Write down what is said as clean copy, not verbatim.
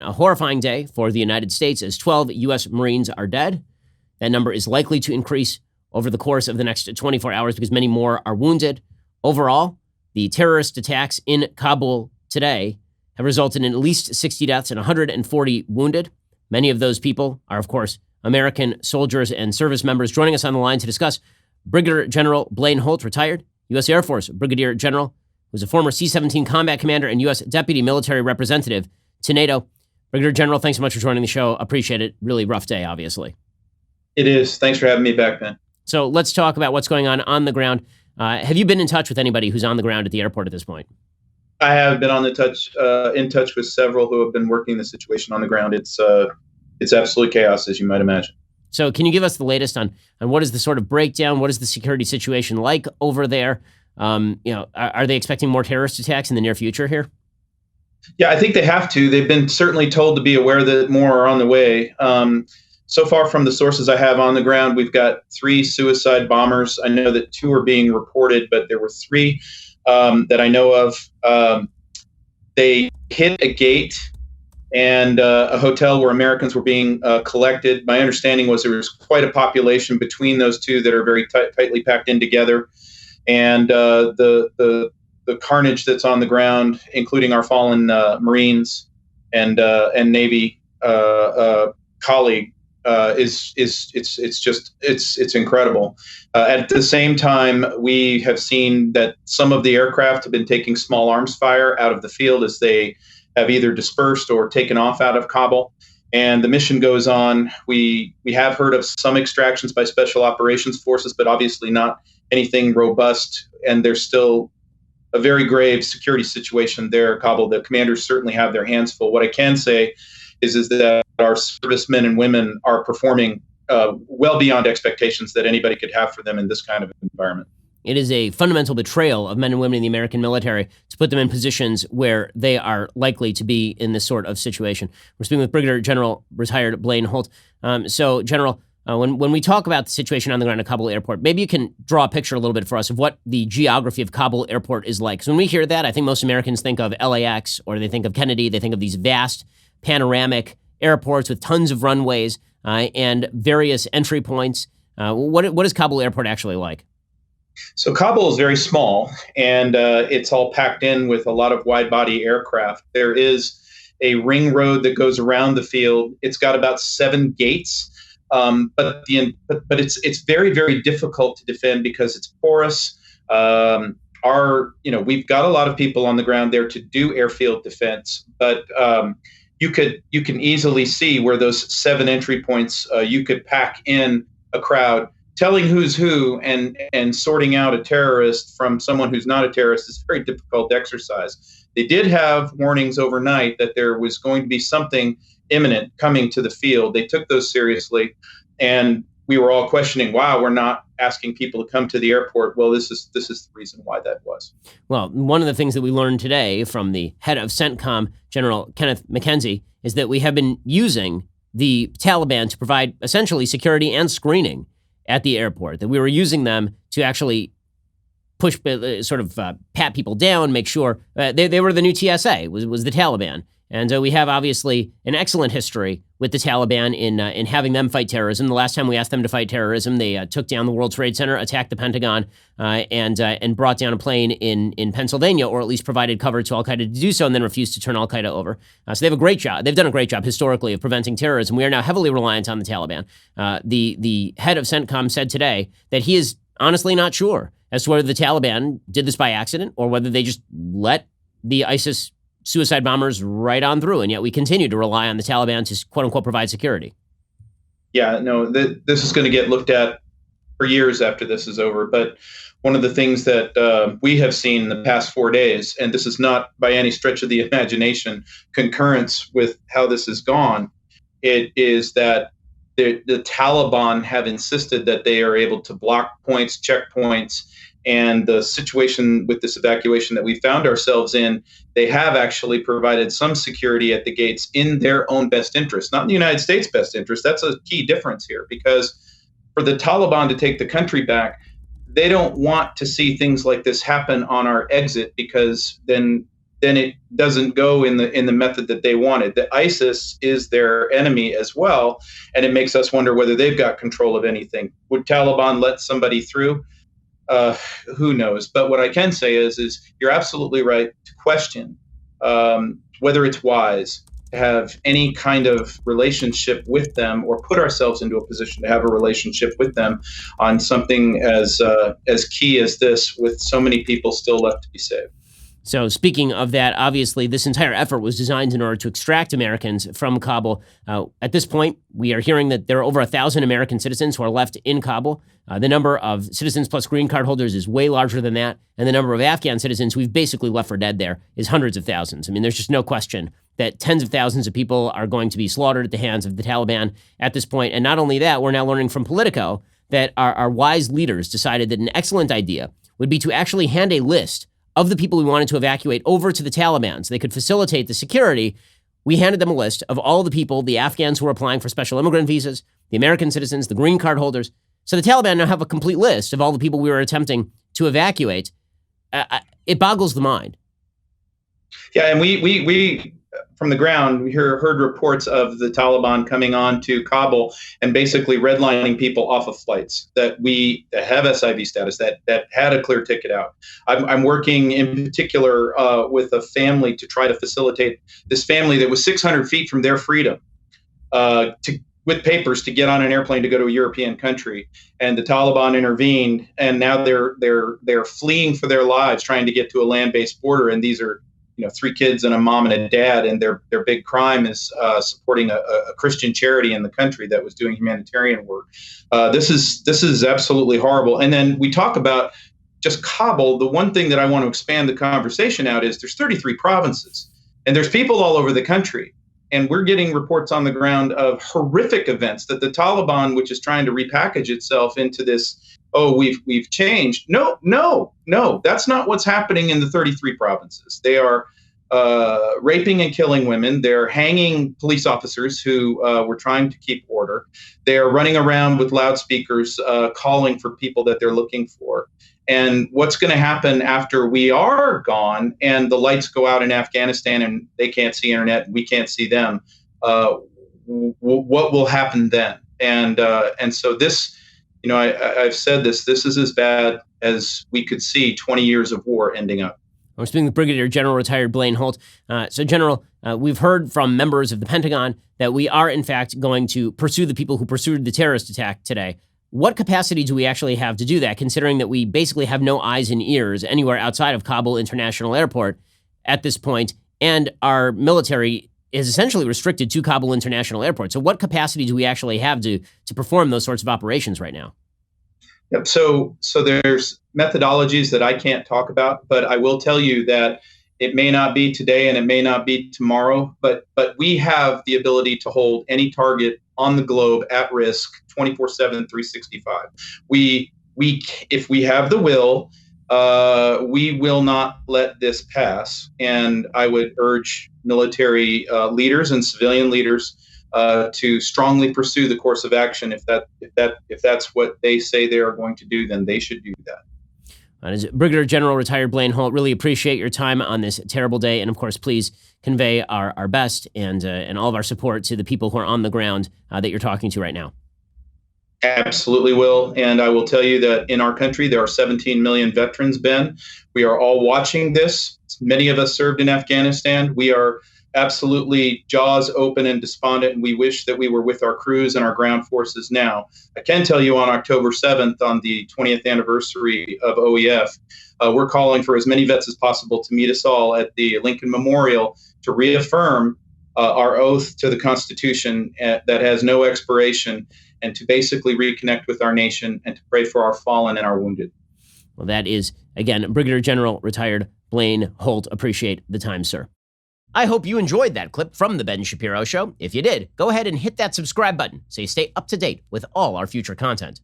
A horrifying day for the United States as 12 U.S. Marines are dead. That number is likely to increase over the course of the next 24 hours because many more are wounded. Overall, the terrorist attacks in Kabul today have resulted in at least 60 deaths and 140 wounded. Many of those people are, of course, American soldiers and service members. Joining us on the line to discuss, Brigadier General Blaine Holt, retired U.S. Air Force Brigadier General, who's a former C-17 combat commander and U.S. Deputy Military Representative to NATO. Brigadier General, thanks so much for joining the show. Appreciate it. Really rough day, obviously. It is. Thanks for having me back, Ben. So let's talk about what's going on the ground. Have you been in touch with anybody who's on the ground at the airport at this point? I have been in touch with several who have been working the situation on the ground. It's absolute chaos, as you might imagine. So can you give us the latest on what is the sort of breakdown? What is the security situation like over there? Are they expecting more terrorist attacks in the near future here? Yeah, I think they have to. They've been certainly told to be aware that more are on the way. So far from the sources I have on the ground, we've got 3 suicide bombers. I know that 2 are being reported, but there were 3 that I know of. They hit a gate and a hotel where Americans were being collected. My understanding was there was quite a population between those 2 that are very tightly packed in together. And the carnage that's on the ground, including our fallen Marines and Navy colleague, it's incredible. At the same time, we have seen that some of the aircraft have been taking small arms fire out of the field as they have either dispersed or taken off out of Kabul. And the mission goes on. We have heard of some extractions by special operations forces, but obviously not anything robust. And there's still a very grave security situation there, Kabul. The commanders certainly have their hands full. What I can say is that our servicemen and women are performing well beyond expectations that anybody could have for them in this kind of environment. It is a fundamental betrayal of men and women in the American military to put them in positions where they are likely to be in this sort of situation. We're speaking with Brigadier General retired Blaine Holt. So, General, when we talk about the situation on the ground at Kabul Airport, maybe you can draw a picture a little bit for us of what the geography of Kabul Airport is like. So when we hear that, I think most Americans think of LAX or they think of Kennedy. They think of these vast panoramic airports with tons of runways and various entry points. What is Kabul Airport actually like? So Kabul is very small, and it's all packed in with a lot of wide-body aircraft. There is a ring road that goes around the field. It's got about 7 gates, but it's very, very difficult to defend because it's porous. We've got a lot of people on the ground there to do airfield defense, but you can easily see where those 7 entry points you could pack in a crowd. Telling who's who and sorting out a terrorist from someone who's not a terrorist is a very difficult exercise. They did have warnings overnight that there was going to be something imminent coming to the field. They took those seriously, and we were all questioning, wow, we're not asking people to come to the airport. Well, this is the reason why that was. Well, one of the things that we learned today from the head of CENTCOM, General Kenneth McKenzie, is that we have been using the Taliban to provide essentially security and screening at the airport, that we were using them to actually push, pat people down, make sure they were the new TSA, was the Taliban. And we have obviously an excellent history with the Taliban in having them fight terrorism. The last time we asked them to fight terrorism, they took down the World Trade Center, attacked the Pentagon, and brought down a plane in Pennsylvania, or at least provided cover to al-Qaeda to do so, and then refused to turn al-Qaeda over. So they have a great job. They've done a great job historically of preventing terrorism. We are now heavily reliant on the Taliban. The head of CENTCOM said today that he is honestly not sure as to whether the Taliban did this by accident or whether they just let the ISIS suicide bombers right on through, and yet we continue to rely on the Taliban to quote-unquote provide security. Yeah, no, this is going to get looked at for years after this is over. But one of the things that we have seen in the past 4 days, and this is not by any stretch of the imagination concurrence with how this has gone, it is that the Taliban have insisted that they are able to block points, checkpoints, and the situation with this evacuation that we found ourselves in, they have actually provided some security at the gates in their own best interest, not in the United States' best interest. That's a key difference here, because for the Taliban to take the country back, they don't want to see things like this happen on our exit, because then then it doesn't go in the method that they wanted. The ISIS is their enemy as well, and it makes us wonder whether they've got control of anything. Would Taliban let somebody through? Who knows? But what I can say is you're absolutely right to question whether it's wise to have any kind of relationship with them or put ourselves into a position to have a relationship with them on something as key as this, with so many people still left to be saved. So speaking of that, obviously this entire effort was designed in order to extract Americans from Kabul. At this point, we are hearing that there are over 1,000 American citizens who are left in Kabul. The number of citizens plus green card holders is way larger than that. And the number of Afghan citizens we've basically left for dead there is hundreds of thousands. I mean, there's just no question that tens of thousands of people are going to be slaughtered at the hands of the Taliban at this point. And not only that, we're now learning from Politico that our wise leaders decided that an excellent idea would be to actually hand a list of the people we wanted to evacuate over to the Taliban so they could facilitate the security. We handed them a list of all the people, the Afghans who were applying for special immigrant visas, the American citizens, the green card holders. So the Taliban now have a complete list of all the people we were attempting to evacuate. It boggles the mind. Yeah, and we from the ground, we heard reports of the Taliban coming on to Kabul and basically redlining people off of flights that have SIV status, that had a clear ticket out. I'm working in particular with a family to try to facilitate this family that was 600 feet from their freedom with papers to get on an airplane to go to a European country. And the Taliban intervened, and now they're fleeing for their lives, trying to get to a land-based border. And these are 3 kids and a mom and a dad, and their big crime is supporting a Christian charity in the country that was doing humanitarian work. This is absolutely horrible. And then we talk about just Kabul. The one thing that I want to expand the conversation out is there's 33 provinces, and there's people all over the country. And we're getting reports on the ground of horrific events that the Taliban, which is trying to repackage itself into this, we've changed. No, that's not what's happening in the 33 provinces. They are raping and killing women. They're hanging police officers who were trying to keep order. They're running around with loudspeakers calling for people that they're looking for. And what's going to happen after we are gone and the lights go out in Afghanistan and they can't see internet and we can't see them? What will happen then? And so this, I've said this is as bad as we could see 20 years of war ending up. I'm speaking with Brigadier General retired Blaine Holt. So, General, we've heard from members of the Pentagon that we are, in fact, going to pursue the people who pursued the terrorist attack today. What capacity do we actually have to do that, considering that we basically have no eyes and ears anywhere outside of Kabul International Airport at this point, and our military is essentially restricted to Kabul International Airport? So what capacity do we actually have to perform those sorts of operations right now? Yep. So there's methodologies that I can't talk about, but I will tell you that it may not be today and it may not be tomorrow, but we have the ability to hold any target on the globe at risk 24/7, 365. If we have the will, we will not let this pass. And I would urge military leaders and civilian leaders to strongly pursue the course of action. If that's what they say they are going to do, then they should do that. As Brigadier General retired Blaine Holt, really appreciate your time on this terrible day, and of course, please convey our best and all of our support to the people who are on the ground that you're talking to right now. Absolutely will. And I will tell you that in our country, there are 17 million veterans, Ben. We are all watching this. Many of us served in Afghanistan. We are absolutely jaws open and despondent, and we wish that we were with our crews and our ground forces now. I can tell you on October 7th, on the 20th anniversary of OEF, we're calling for as many vets as possible to meet us all at the Lincoln Memorial to reaffirm our oath to the Constitution that has no expiration, and to basically reconnect with our nation and to pray for our fallen and our wounded. Well, that is, again, Brigadier General retired Blaine Holt. Appreciate the time, sir. I hope you enjoyed that clip from The Ben Shapiro Show. If you did, go ahead and hit that subscribe button so you stay up to date with all our future content.